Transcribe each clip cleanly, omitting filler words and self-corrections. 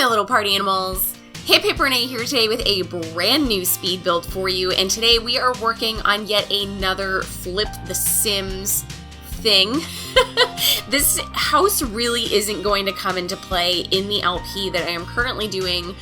my little party animals. Hiphiprenee here today with a brand new speed build for you, and today we are working on yet another Flip the Sims thing. This house really isn't going to come into play in the LP that I am currently doing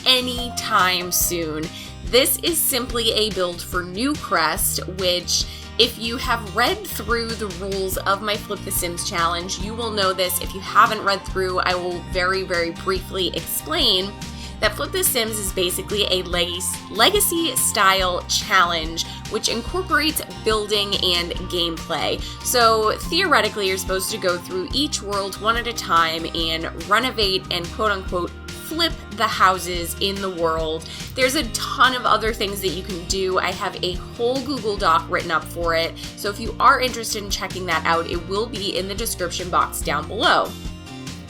anytime soon. This is simply a build for Newcrest, which if you have read through the rules of my Flip the Sims challenge, you will know this. If you haven't read through, I will very briefly explain that Flip the Sims is basically a legacy style challenge which incorporates building and gameplay. So theoretically, you're supposed to go through each world one at a time and renovate and quote unquote flip the houses in the world. There's a ton of other things that you can do. I have a whole Google Doc written up for it. So if you are interested in checking that out, it will be in the description box down below.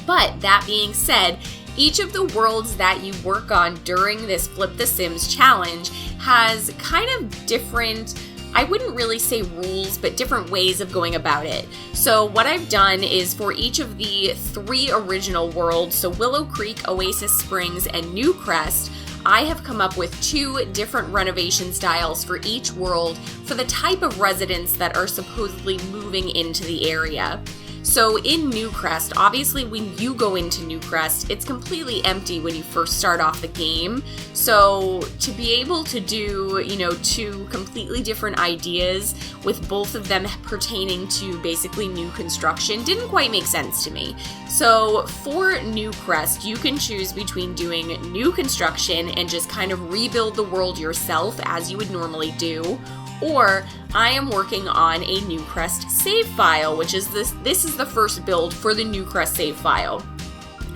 But that being said, each of the worlds that you work on during this Flip the Sims challenge has kind of different, I wouldn't really say rules, but different ways of going about it. So what I've done is for each of the 3 original worlds, so Willow Creek, Oasis Springs, and Newcrest, I have come up with 2 different renovation styles for each world for the type of residents that are supposedly moving into the area. So in Newcrest, obviously when you go into Newcrest, it's completely empty when you first start off the game. So to be able to do, 2 completely different ideas with both of them pertaining to basically new construction didn't quite make sense to me. So for Newcrest, you can choose between doing new construction and just kind of rebuild the world yourself as you would normally do, or I am working on a Newcrest save file, which is this is the first build for the Newcrest save file.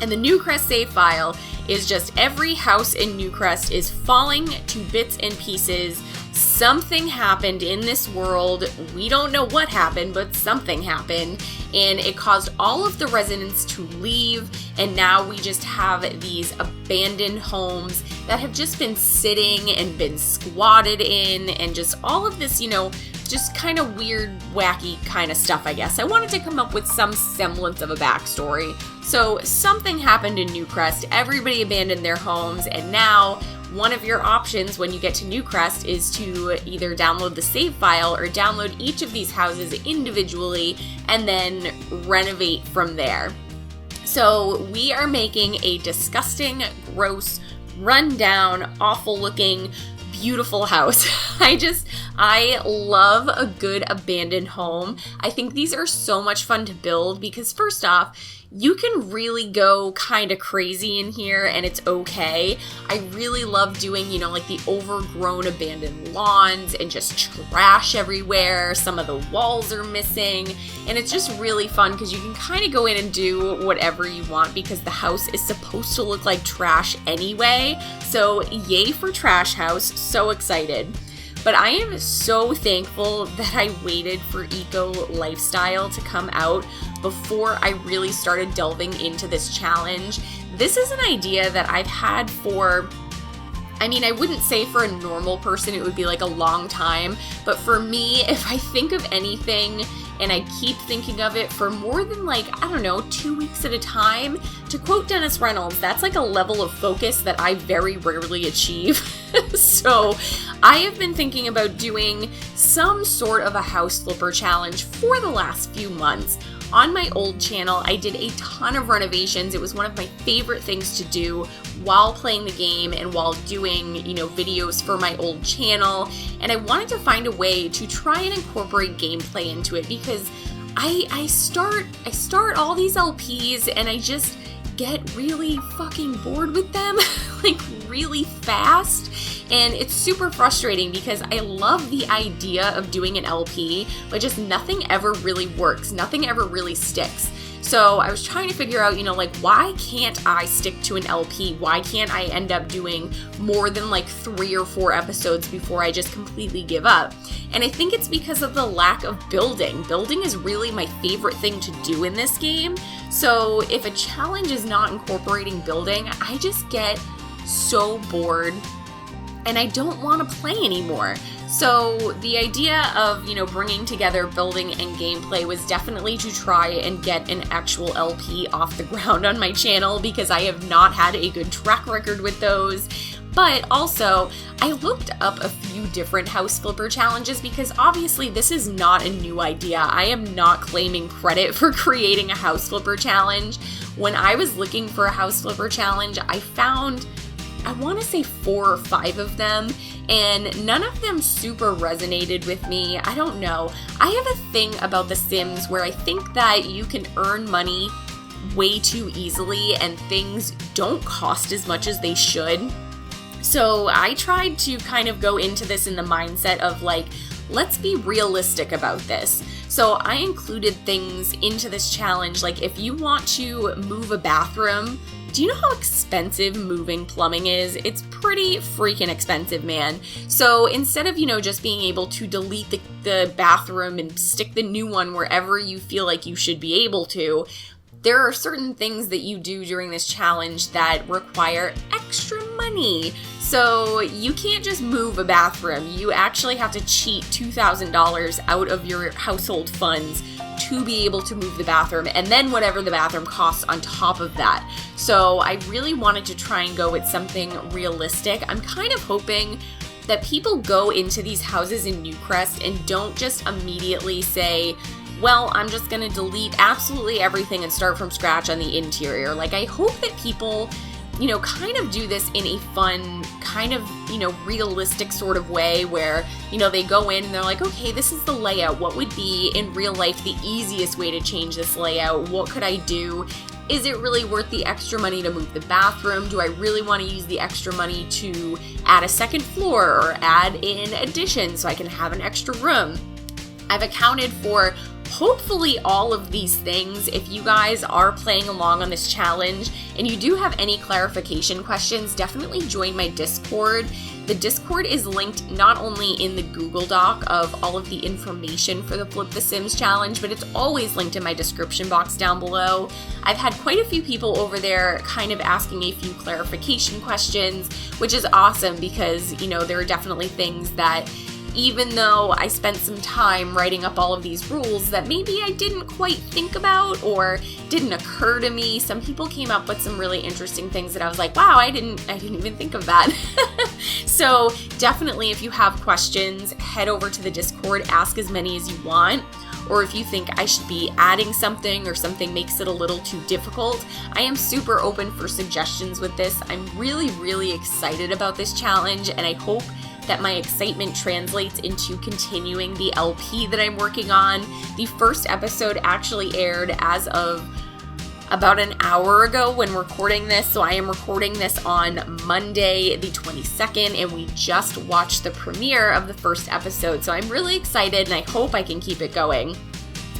And the Newcrest save file is just every house in Newcrest is falling to bits and pieces. Something happened in this world. We don't know what happened, but something happened. And it caused all of the residents to leave. And now we just have these abandoned homes that have just been sitting and been squatted in and just all of this, just kind of weird, wacky kind of stuff, I guess. I wanted to come up with some semblance of a backstory. So something happened in Newcrest, everybody abandoned their homes, and now one of your options when you get to Newcrest is to either download the save file or download each of these houses individually and then renovate from there. So we are making a disgusting, gross, rundown, awful looking, beautiful house. I love a good abandoned home. I think these are so much fun to build because first off, you can really go kind of crazy in here and it's okay. I really love doing, like the overgrown abandoned lawns and just trash everywhere. Some of the walls are missing and it's just really fun because you can kind of go in and do whatever you want because the house is supposed to look like trash anyway. So yay for Trash House, so excited. But I am so thankful that I waited for Eco Lifestyle to come out before I really started delving into this challenge. This is an idea that I've had for, I wouldn't say for a normal person it would be like a long time, but for me, if I think of anything and I keep thinking of it for more than 2 weeks at a time, to quote Dennis Reynolds, that's like a level of focus that I very rarely achieve. So I have been thinking about doing some sort of a house flipper challenge for the last few months. On my old channel, I did a ton of renovations. It was one of my favorite things to do while playing the game and while doing, videos for my old channel. And I wanted to find a way to try and incorporate gameplay into it because I start all these LPs and I just get really fucking bored with them like really fast, and it's super frustrating because I love the idea of doing an LP, but just nothing ever really works, nothing ever really sticks. So I was trying to figure out, why can't I stick to an LP? Why can't I end up doing more than 3 or 4 episodes before I just completely give up? And I think it's because of the lack of building. Building is really my favorite thing to do in this game. So if a challenge is not incorporating building, I just get so bored. and I don't want to play anymore. So the idea of, bringing together building and gameplay was definitely to try and get an actual LP off the ground on my channel, because I have not had a good track record with those. But also, I looked up a few different house flipper challenges, because obviously this is not a new idea. I am not claiming credit for creating a house flipper challenge. When I was looking for a house flipper challenge, I found, I want to say 4 or 5 of them, and none of them super resonated with me. I don't know. I have a thing about The Sims where I think that you can earn money way too easily and things don't cost as much as they should. So I tried to kind of go into this in the mindset of like, let's be realistic about this. So I included things into this challenge, like if you want to move a bathroom, do you know how expensive moving plumbing is? It's pretty freaking expensive, man. So instead of, just being able to delete the bathroom and stick the new one wherever you feel like you should be able to, there are certain things that you do during this challenge that require extra money. So you can't just move a bathroom. You actually have to cheat $2,000 out of your household funds to be able to move the bathroom, and then whatever the bathroom costs on top of that. So I really wanted to try and go with something realistic. I'm kind of hoping that people go into these houses in Newcrest and don't just immediately say, well, I'm just gonna delete absolutely everything and start from scratch on the interior. Like, I hope that people, kind of do this in a fun, kind of, realistic sort of way where, they go in and they're like, okay, this is the layout. What would be in real life the easiest way to change this layout? What could I do? Is it really worth the extra money to move the bathroom? Do I really want to use the extra money to add a second floor or add in addition so I can have an extra room? I've accounted for hopefully all of these things. If you guys are playing along on this challenge and you do have any clarification questions, definitely join my Discord. The Discord is linked not only in the Google Doc of all of the information for the Flip the Sims challenge, but it's always linked in my description box down below. I've had quite a few people over there kind of asking a few clarification questions, which is awesome because, there are definitely things that, even though I spent some time writing up all of these rules that maybe I didn't quite think about or didn't occur to me, some people came up with some really interesting things that I was like, wow, I didn't even think of that. So definitely, if you have questions, head over to the Discord, ask as many as you want. Or if you think I should be adding something or something makes it a little too difficult, I am super open for suggestions with this. I'm really, really excited about this challenge, and I hope that my excitement translates into continuing the LP that I'm working on. The first episode actually aired as of about an hour ago when recording this, so I am recording this on Monday the 22nd, and we just watched the premiere of the first episode, so I'm really excited and I hope I can keep it going.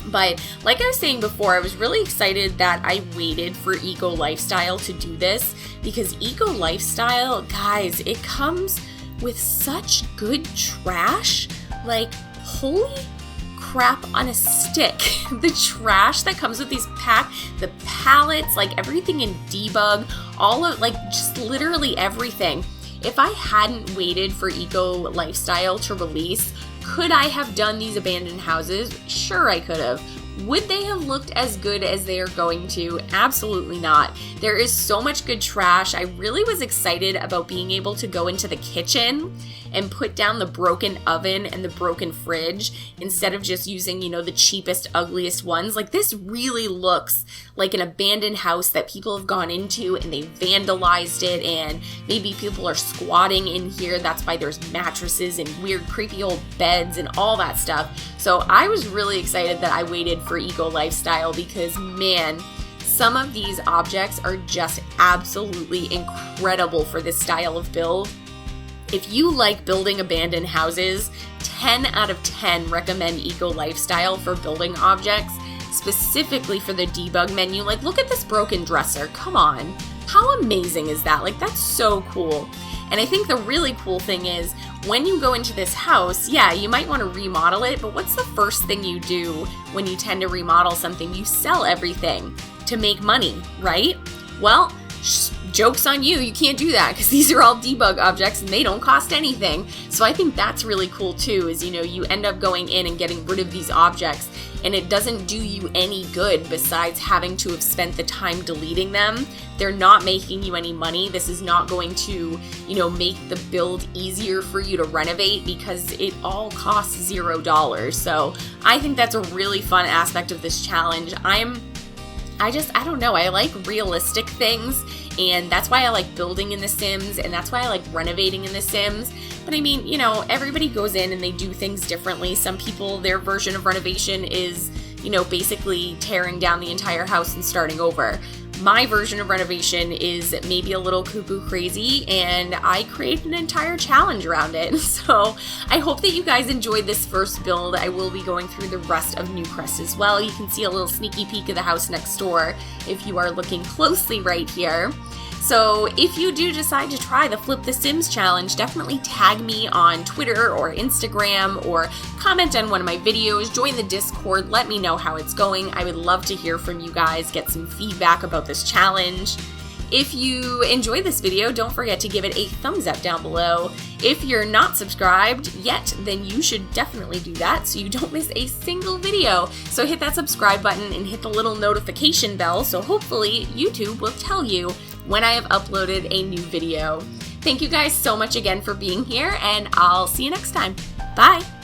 But like I was saying before, I was really excited that I waited for Eco Lifestyle to do this, because Eco Lifestyle, guys, it comes with such good trash. Like, holy crap on a stick. The trash that comes with these the palettes, like everything in debug, all of, like, just literally everything. If I hadn't waited for Eco Lifestyle to release, could I have done these abandoned houses? Sure, I could have. Would they have looked as good as they are going to? Absolutely not. There is so much good trash. I really was excited about being able to go into the kitchen and put down the broken oven and the broken fridge instead of just using, the cheapest, ugliest ones. Like, this really looks like an abandoned house that people have gone into and they vandalized it, and maybe people are squatting in here. That's why there's mattresses and weird, creepy old beds and all that stuff. So I was really excited that I waited for Eco Lifestyle, because, man, some of these objects are just absolutely incredible for this style of build. If you like building abandoned houses, 10 out of 10 recommend Eco Lifestyle for building objects, specifically for the debug menu. Like, look at this broken dresser. Come on. How amazing is that? Like, that's so cool. And I think the really cool thing is, when you go into this house, yeah, you might want to remodel it, but what's the first thing you do when you tend to remodel something? You sell everything to make money, right? Well, joke's on you, you can't do that because these are all debug objects and they don't cost anything. So I think that's really cool too, is, you know, you end up going in and getting rid of these objects and it doesn't do you any good besides having to have spent the time deleting them. They're not making you any money. This is not going to, you know, make the build easier for you to renovate because it all costs $0. So I think that's a really fun aspect of this challenge. I don't know, I like realistic things, and that's why I like building in The Sims, and that's why I like renovating in The Sims. But I mean, you know, everybody goes in and they do things differently. Some people, their version of renovation is, you know, basically tearing down the entire house and starting over. My version of renovation is maybe a little cuckoo crazy, and I create an entire challenge around it. So I hope that you guys enjoyed this first build. I will be going through the rest of Newcrest as well. You can see a little sneaky peek of the house next door if you are looking closely right here. So if you do decide to try the Flip the Sims challenge, definitely tag me on Twitter or Instagram, or comment on one of my videos, join the Discord, let me know how it's going. I would love to hear from you guys, get some feedback about this challenge. If you enjoyed this video, don't forget to give it a thumbs up down below. If you're not subscribed yet, then you should definitely do that so you don't miss a single video. So hit that subscribe button and hit the little notification bell so hopefully YouTube will tell you when I have uploaded a new video. Thank you guys so much again for being here, and I'll see you next time. Bye!